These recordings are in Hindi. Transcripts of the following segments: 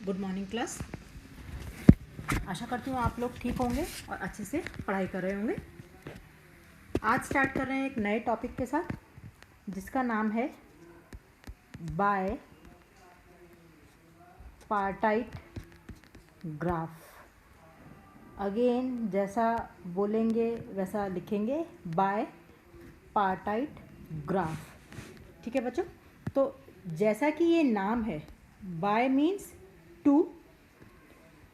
Good morning class. आशा करती हूँ आप लोग ठीक होंगे और अच्छे से पढ़ाई कर रहे होंगे। आज स्टार्ट कर रहे हैं एक नए टॉपिक के साथ जिसका नाम है बाय पार्टाइट ग्राफ। अगेन जैसा बोलेंगे वैसा लिखेंगे, बाय पार्टाइट ग्राफ। ठीक है बच्चों, तो जैसा कि ये नाम है, bi means two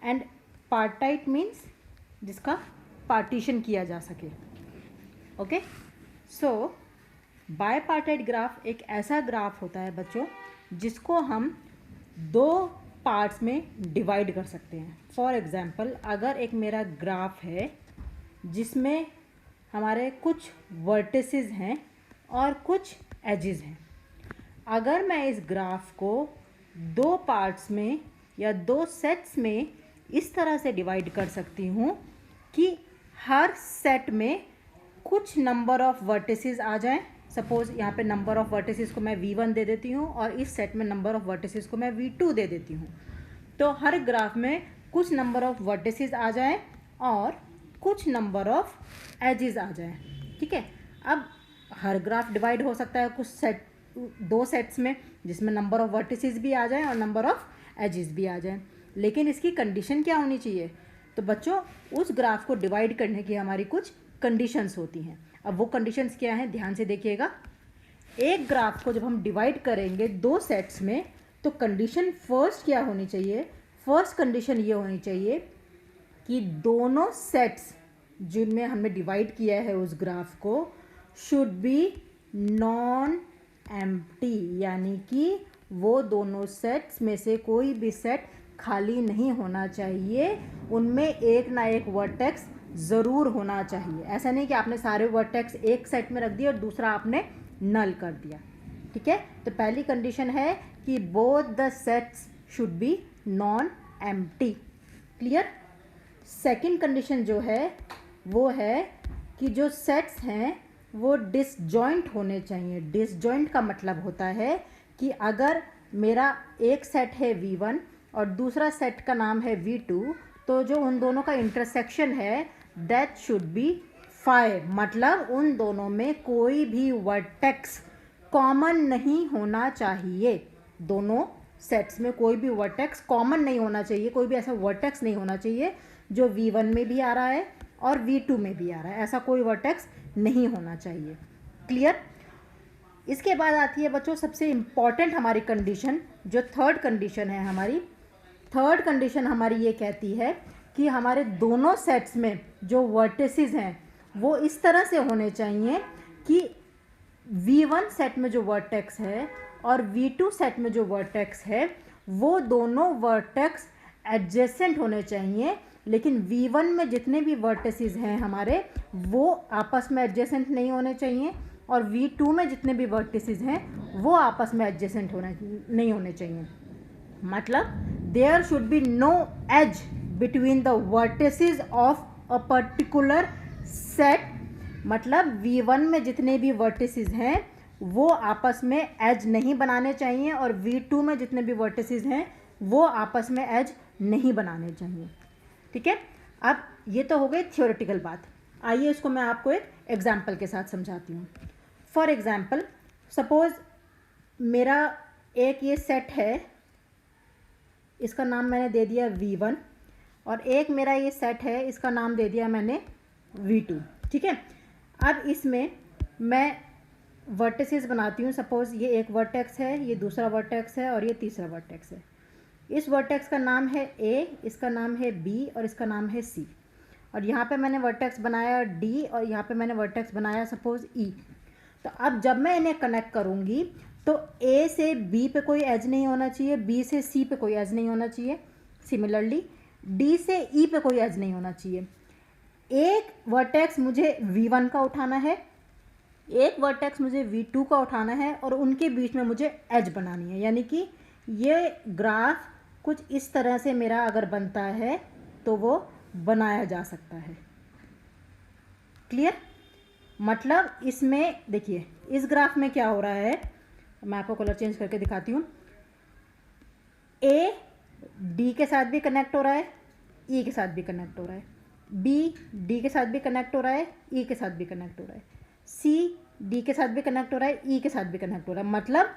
and partite means जिसका पार्टीशन किया जा सके। ओके, सो बायपार्टाइट ग्राफ एक ऐसा ग्राफ होता है बच्चों जिसको हम दो पार्ट्स में डिवाइड कर सकते हैं। फॉर एग्जांपल, अगर एक मेरा ग्राफ है जिसमें हमारे कुछ वर्टिसेस हैं और कुछ एजेस हैं, अगर मैं इस ग्राफ को दो पार्ट्स में या दो सेट्स में इस तरह से डिवाइड कर सकती हूँ कि हर सेट में कुछ नंबर ऑफ वर्टिसेस आ जाएं। सपोज यहाँ पे नंबर ऑफ वर्टिसेस को मैं V1 दे देती हूँ और इस सेट में नंबर ऑफ वर्टिसेस को मैं V2 दे देती हूँ, तो हर ग्राफ में कुछ नंबर ऑफ वर्टिसेस आ जाएं और कुछ नंबर ऑफ एजेस आ जाएं। ठीक है, अब हर ग्राफ डिवाइड हो सकता है कुछ दो सेट्स में जिसमें नंबर ऑफ वर्टिसेस भी आ जाएं और नंबर ऑफ एजेस भी आ जाएं, लेकिन इसकी कंडीशन क्या होनी चाहिए? तो बच्चों, उस ग्राफ को डिवाइड करने की हमारी कुछ कंडीशंस होती हैं। अब वो कंडीशंस क्या हैं, ध्यान से देखिएगा। एक ग्राफ को जब हम डिवाइड करेंगे दो सेट्स में, तो कंडीशन फर्स्ट क्या होनी चाहिए? फर्स्ट कंडीशन ये होनी चाहिए कि दोनों सेट्स जिनमें हमने डिवाइड किया है उस ग्राफ को शुड बी नॉन एम्प्टी, यानी कि वो दोनों सेट्स में से कोई भी सेट खाली नहीं होना चाहिए, उनमें एक ना एक वर्टेक्स ज़रूर होना चाहिए। ऐसा नहीं कि आपने सारे वर्टेक्स एक सेट में रख दिए और दूसरा आपने नल कर दिया। ठीक है, तो पहली कंडीशन है कि both the sets should be non empty. Clear? Second condition जो है वो है कि जो सेट्स हैं वो डिसजॉइंट होने चाहिए। डिसजॉइंट का मतलब होता है कि अगर मेरा एक सेट है V1 और दूसरा सेट का नाम है V2, तो जो उन दोनों का इंटरसेक्शन है दैट शुड बी 5, मतलब उन दोनों में कोई भी वर्टेक्स कॉमन नहीं होना चाहिए। दोनों सेट्स में कोई भी वर्टेक्स कॉमन नहीं होना चाहिए, कोई भी ऐसा वर्टेक्स नहीं होना चाहिए जो V1 में भी आ रहा है और V2 में भी आ रहा है, ऐसा कोई वर्टेक्स नहीं होना चाहिए। क्लियर? इसके बाद आती है बच्चों सबसे इम्पॉर्टेंट हमारी कंडीशन, जो थर्ड कंडीशन है हमारी। थर्ड कंडीशन हमारी ये कहती है कि हमारे दोनों सेट्स में जो वर्टिसेस हैं वो इस तरह से होने चाहिए कि V1 सेट में जो वर्टेक्स है और V2 सेट में जो वर्टेक्स है वो दोनों वर्टेक्स एडजेसेंट होने चाहिए, लेकिन V1 में जितने भी वर्टिसेस हैं हमारे वो आपस में एडजेसेंट नहीं होने चाहिए और V2 में जितने भी वर्टिसेस हैं वो आपस में एडजेसेंट नहीं होने चाहिए। मतलब there should be no edge between the vertices of a particular set. मतलब V1 में जितने भी वर्टिसेस हैं वो आपस में एज नहीं बनाने चाहिए और V2 में जितने भी वर्टिसेस हैं वो आपस में एज नहीं बनाने चाहिए। ठीक है, अब ये तो हो गई थियोरेटिकल बात। आइए इसको मैं आपको एक एग्जाम्पल के साथ समझाती हूँ। फॉर एग्जाम्पल, सपोज मेरा एक ये सेट है, इसका नाम मैंने दे दिया V1, और एक मेरा ये सेट है, इसका नाम दे दिया मैंने V2। ठीक है, अब इसमें मैं वर्टिसेस बनाती हूँ। सपोज ये एक वर्टेक्स है, ये दूसरा वर्टेक्स है और ये तीसरा वर्टेक्स है। इस वर्टेक्स का नाम है A, इसका नाम है B और इसका नाम है C, और यहाँ पे मैंने वर्टेक्स बनाया D और यहाँ पे मैंने वर्टेक्स बनाया सपोज E। तो अब जब मैं इन्हें कनेक्ट करूँगी तो A से B पे कोई एज नहीं होना चाहिए, B से C पे कोई एज नहीं होना चाहिए, सिमिलरली D से E पे कोई एज नहीं होना चाहिए। एक वर्टेक्स मुझे V1 का उठाना है, एक वर्टेक्स मुझे V2 का उठाना है और उनके बीच में मुझे एज बनानी है। यानी कि ये ग्राफ कुछ इस तरह से मेरा अगर बनता है तो वो बनाया जा सकता है। क्लियर? मतलब इसमें देखिए, इस ग्राफ में क्या हो रहा है, मैं आपको कलर चेंज करके दिखाती हूँ। A डी के साथ भी कनेक्ट हो रहा है, ई के साथ भी कनेक्ट हो रहा है, बी डी के साथ भी कनेक्ट हो रहा है, ई के साथ भी कनेक्ट हो रहा है, सी डी के साथ भी कनेक्ट हो रहा है, ई के साथ भी कनेक्ट हो रहा है। मतलब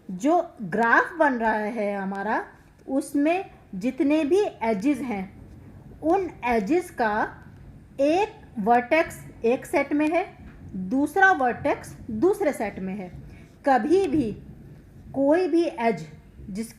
जो ग्राफ बन रहा है हमारा, उसमें जितने भी एजेस हैं उन एजेस का एक वर्टेक्स एक सेट में है, दूसरा वर्टेक्स दूसरे सेट में है। कभी भी कोई भी एज जिस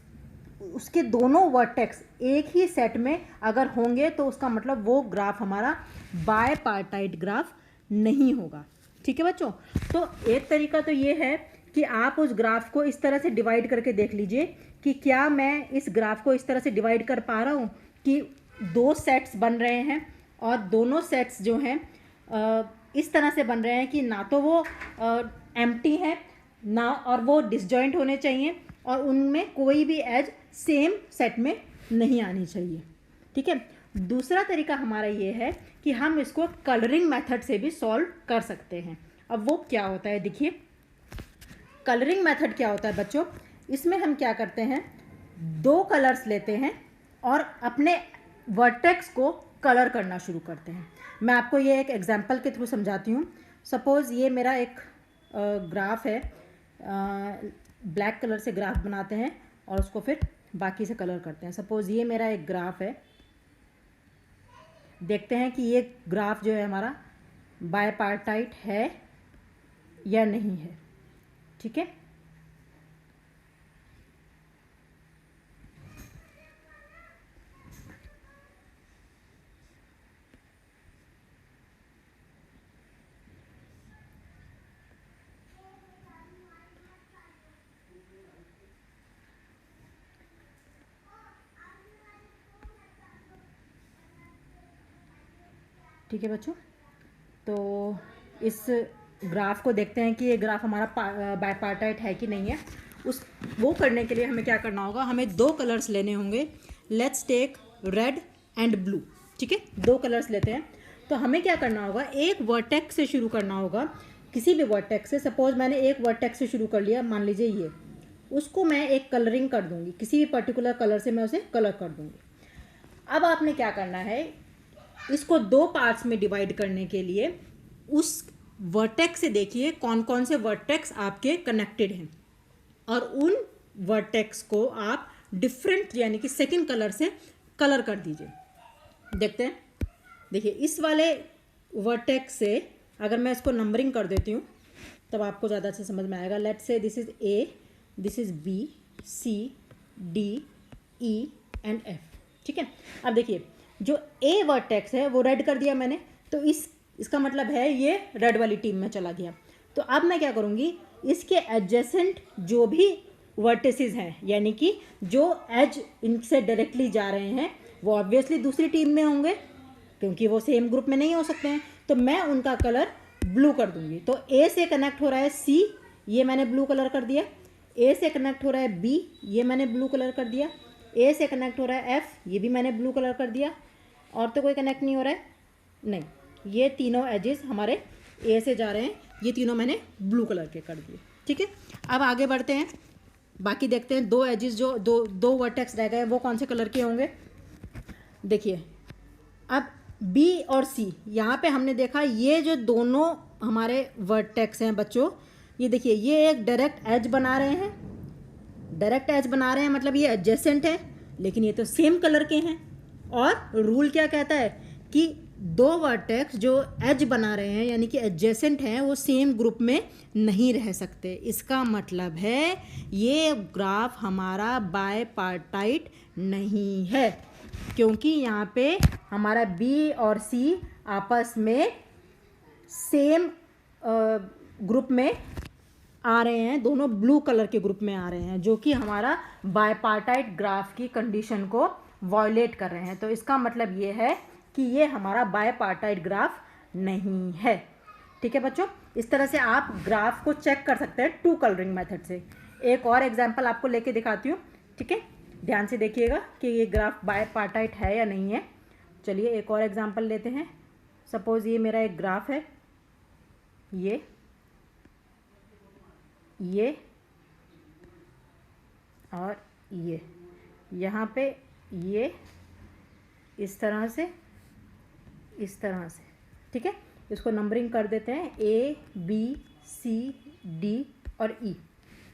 उसके दोनों वर्टेक्स एक ही सेट में अगर होंगे तो उसका मतलब वो ग्राफ हमारा बायपार्टाइट ग्राफ नहीं होगा। ठीक है बच्चों, तो एक तरीका तो ये है कि आप उस ग्राफ को इस तरह से डिवाइड करके देख लीजिए कि क्या मैं इस ग्राफ को इस तरह से डिवाइड कर पा रहा हूँ कि दो सेट्स बन रहे हैं और दोनों सेट्स जो हैं इस तरह से बन रहे हैं कि ना तो वो एम्प्टी हैं ना, और वो डिसजॉइंट होने चाहिए और उनमें कोई भी एज सेम सेट में नहीं आनी चाहिए। ठीक है, दूसरा तरीका हमारा ये है कि हम इसको कलरिंग मेथड से भी सॉल्व कर सकते हैं। अब वो क्या होता है, देखिए कलरिंग मेथड क्या होता है बच्चों, इसमें हम क्या करते हैं, दो कलर्स लेते हैं और अपने वर्टेक्स को कलर करना शुरू करते हैं। मैं आपको ये एक एग्जांपल के थ्रू समझाती हूँ। सपोज़ ये मेरा एक ग्राफ है, ब्लैक कलर से ग्राफ बनाते हैं और उसको फिर बाकी से कलर करते हैं। सपोज़ ये मेरा एक ग्राफ है, देखते हैं कि ये ग्राफ जो है हमारा बायपार्टाइट है या नहीं है। ठीक है, ठीक है बच्चों, तो इस ग्राफ को देखते हैं कि ये ग्राफ हमारा बायपार्टाइट है कि नहीं है। वो करने के लिए हमें क्या करना होगा, हमें दो कलर्स लेने होंगे। Let's take red and blue. ठीक है, दो कलर्स लेते हैं। तो हमें क्या करना होगा, एक वर्टेक्स से शुरू करना होगा, किसी भी वर्टेक्स से। सपोज मैंने एक वर्टेक्स से शुरू कर लिया, मान लीजिए ये, उसको मैं एक कलरिंग कर दूंगी, किसी भी पर्टिकुलर कलर से मैं उसे कलर कर दूंगी। अब आपने क्या करना है, इसको दो पार्ट्स में डिवाइड करने के लिए उस वर्टेक्स से देखिए कौन कौन से वर्टेक्स आपके कनेक्टेड हैं और उन वर्टेक्स को आप डिफरेंट यानी कि सेकंड कलर से कलर कर दीजिए। देखते हैं, देखिए इस वाले वर्टेक्स से अगर मैं इसको नंबरिंग कर देती हूँ तब आपको ज़्यादा अच्छे समझ में आएगा। Let's say this is A, this is B, C, D, E and F. ठीक है, अब देखिए जो ए वर्टेक्स है वो रेड कर दिया मैंने, तो इसका मतलब है ये रेड वाली टीम में चला गया। तो अब मैं क्या करूँगी, इसके एडजेसेंट जो भी वर्टिसेस हैं यानी कि जो एज इनसे डायरेक्टली जा रहे हैं वो ऑब्वियसली दूसरी टीम में होंगे क्योंकि वो सेम ग्रुप में नहीं हो सकते हैं, तो मैं उनका कलर ब्लू कर दूंगी। तो ए से कनेक्ट हो रहा है सी, ये मैंने ब्लू कलर कर दिया। ए से कनेक्ट हो रहा है बी, ये मैंने ब्लू कलर कर दिया। ए से कनेक्ट हो रहा है एफ, ये भी मैंने ब्लू कलर कर दिया। और तो कोई कनेक्ट नहीं हो रहा है, नहीं, ये तीनों एजेस हमारे ए से जा रहे हैं, ये तीनों मैंने ब्लू कलर के कर दिए। ठीक है, अब आगे बढ़ते हैं, बाकी देखते हैं दो एजेस जो दो वर्टेक्स रह गए वो कौन से कलर के होंगे। देखिए अब बी और सी, यहाँ पे हमने देखा ये जो दोनों हमारे वर्टेक्स हैं बच्चों, ये देखिए ये एक डायरेक्ट एज बना रहे हैं, डायरेक्ट एज बना रहे हैं मतलब ये एडजेसेंट है, लेकिन ये तो सेम कलर के हैं। और रूल क्या कहता है कि दो वर्टेक्स जो एज बना रहे हैं यानी कि एडजेसेंट हैं वो सेम ग्रुप में नहीं रह सकते। इसका मतलब है ये ग्राफ हमारा बायपार्टाइट नहीं है क्योंकि यहाँ पे हमारा बी और सी आपस में सेम ग्रुप में आ रहे हैं, दोनों ब्लू कलर के ग्रुप में आ रहे हैं, जो कि हमारा बायपार्टाइट ग्राफ की कंडीशन को वॉयलेट कर रहे हैं। तो इसका मतलब ये है कि ये हमारा बायपार्टाइट ग्राफ नहीं है। ठीक है बच्चों, इस तरह से आप ग्राफ को चेक कर सकते हैं टू कलरिंग मेथड से। एक और एग्जांपल आपको लेके दिखाती हूँ। ठीक है, ध्यान से देखिएगा कि ये ग्राफ बायपार्टाइट है या नहीं है। चलिए एक और एग्जांपल लेते हैं। सपोज़ ये मेरा एक ग्राफ है, ये और ये, यहाँ पे ये इस तरह से, इस तरह से, ठीक है। इसको नंबरिंग कर देते हैं A B C D और E,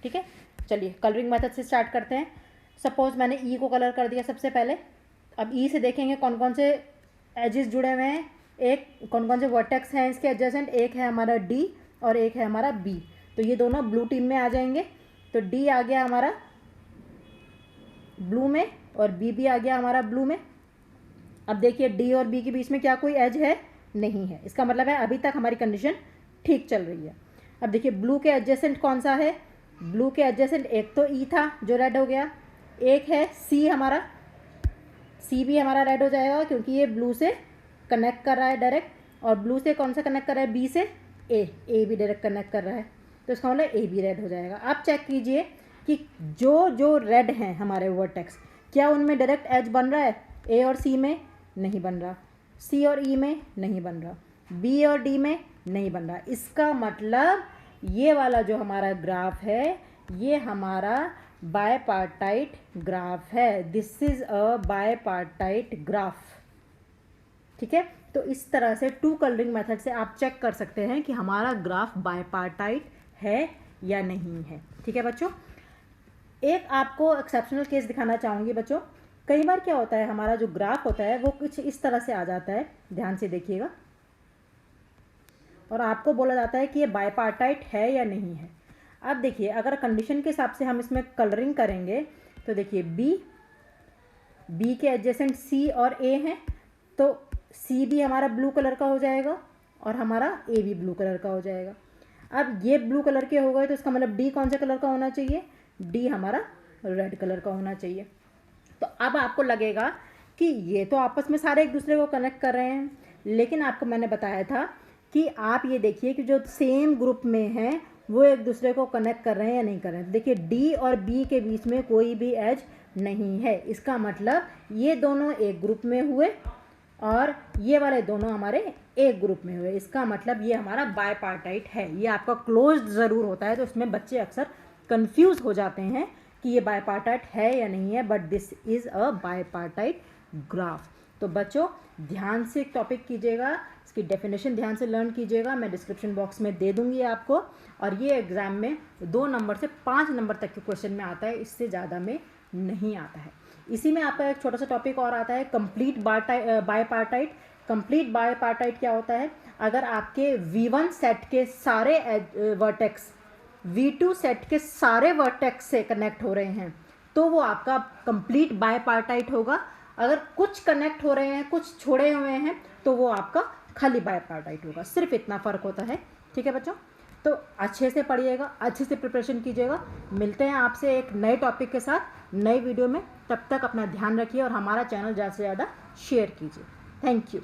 ठीक है। चलिए कलरिंग मेथड से स्टार्ट करते हैं। सपोज मैंने E को कलर कर दिया सबसे पहले। अब E से देखेंगे कौन कौन से एजेस जुड़े हुए हैं, एक कौन कौन से वर्टेक्स हैं इसके एडजेसेंट, एक है हमारा D और एक है हमारा B। तो ये दोनों ब्लू टीम में आ जाएंगे। तो D आ गया हमारा ब्लू में और B भी आ गया हमारा ब्लू में। अब देखिए D और B के बीच में क्या कोई एज है, नहीं है। इसका मतलब है अभी तक हमारी कंडीशन ठीक चल रही है। अब देखिए ब्लू के एडजेसेंट कौन सा है, ब्लू के एडजेसेंट एक तो E था जो रेड हो गया, एक है C हमारा, C भी हमारा रेड हो जाएगा क्योंकि ये ब्लू से कनेक्ट कर रहा है डायरेक्ट, और ब्लू से कौन सा कनेक्ट कर रहा है, B से A भी डायरेक्ट कनेक्ट कर रहा है, तो इसका मतलब A भी रेड हो जाएगा। आप चेक कीजिए कि जो रेड हैं हमारे वर्टेक्स, क्या उनमें डायरेक्ट एज बन रहा है, A और C में नहीं बन रहा, C और E में नहीं बन रहा, B और D में नहीं बन रहा। इसका मतलब ये वाला जो हमारा ग्राफ है ये हमारा बायपार्टाइट ग्राफ है। दिस इज़ अ बायपार्टाइट ग्राफ, ठीक है। तो इस तरह से टू कलरिंग मेथड से आप चेक कर सकते हैं कि हमारा ग्राफ बायपार्टाइट है या नहीं है, ठीक है बच्चों। एक आपको एक्सेप्शनल केस दिखाना चाहूँगी बच्चों। कई बार क्या होता है, हमारा जो ग्राफ होता है वो कुछ इस तरह से आ जाता है, ध्यान से देखिएगा, और आपको बोला जाता है कि ये बायपार्टाइट है या नहीं है। अब देखिए अगर कंडीशन के हिसाब से हम इसमें कलरिंग करेंगे तो देखिए बी के एडजेसेंट C और A हैं, तो C भी हमारा ब्लू कलर का हो जाएगा और हमारा A भी ब्लू कलर का हो जाएगा। अब ये ब्लू कलर के हो गए तो इसका मतलब D कौन से कलर का होना चाहिए, D हमारा रेड कलर का होना चाहिए। तो अब आपको लगेगा कि ये तो आपस में सारे एक दूसरे को कनेक्ट कर रहे हैं, लेकिन आपको मैंने बताया था कि आप ये देखिए कि जो सेम ग्रुप में हैं वो एक दूसरे को कनेक्ट कर रहे हैं या नहीं कर रहे हैं। देखिए D और B के बीच में कोई भी एज नहीं है, इसका मतलब ये दोनों एक ग्रुप में हुए और ये वाले दोनों हमारे एक ग्रुप में हुए। इसका मतलब ये हमारा बायपार्टाइट है। ये आपका क्लोज्ड ज़रूर होता है, तो उसमें बच्चे अक्सर कंफ्यूज हो जाते हैं कि ये बायपार्टाइट है या नहीं है, but this is a बायपार्टाइट graph. तो बच्चों ध्यान से टॉपिक कीजिएगा, इसकी डेफिनेशन ध्यान से लर्न कीजिएगा, मैं डिस्क्रिप्शन बॉक्स में दे दूंगी आपको। और ये एग्ज़ाम में 2 नंबर से 5 नंबर तक के क्वेश्चन में आता है, इससे ज़्यादा में नहीं आता है। इसी में आपका एक छोटा सा टॉपिक और आता है, कंप्लीट बायपार्टाइट। कंप्लीट बायपार्टाइट क्या होता है, अगर आपके V1 सेट के सारे वर्टेक्स V2 सेट के सारे वर्टेक्स से कनेक्ट हो रहे हैं तो वो आपका कंप्लीट बायपार्टाइट होगा। अगर कुछ कनेक्ट हो रहे हैं, कुछ छोड़े हुए हैं, तो वो आपका खाली बायपार्टाइट होगा। सिर्फ इतना फ़र्क होता है, ठीक है बच्चों। तो अच्छे से पढ़िएगा, अच्छे से प्रिपरेशन कीजिएगा। मिलते हैं आपसे एक नए टॉपिक के साथ नई वीडियो में। तब तक अपना ध्यान रखिए और हमारा चैनल ज़्यादा से ज़्यादा शेयर कीजिए। Thank you.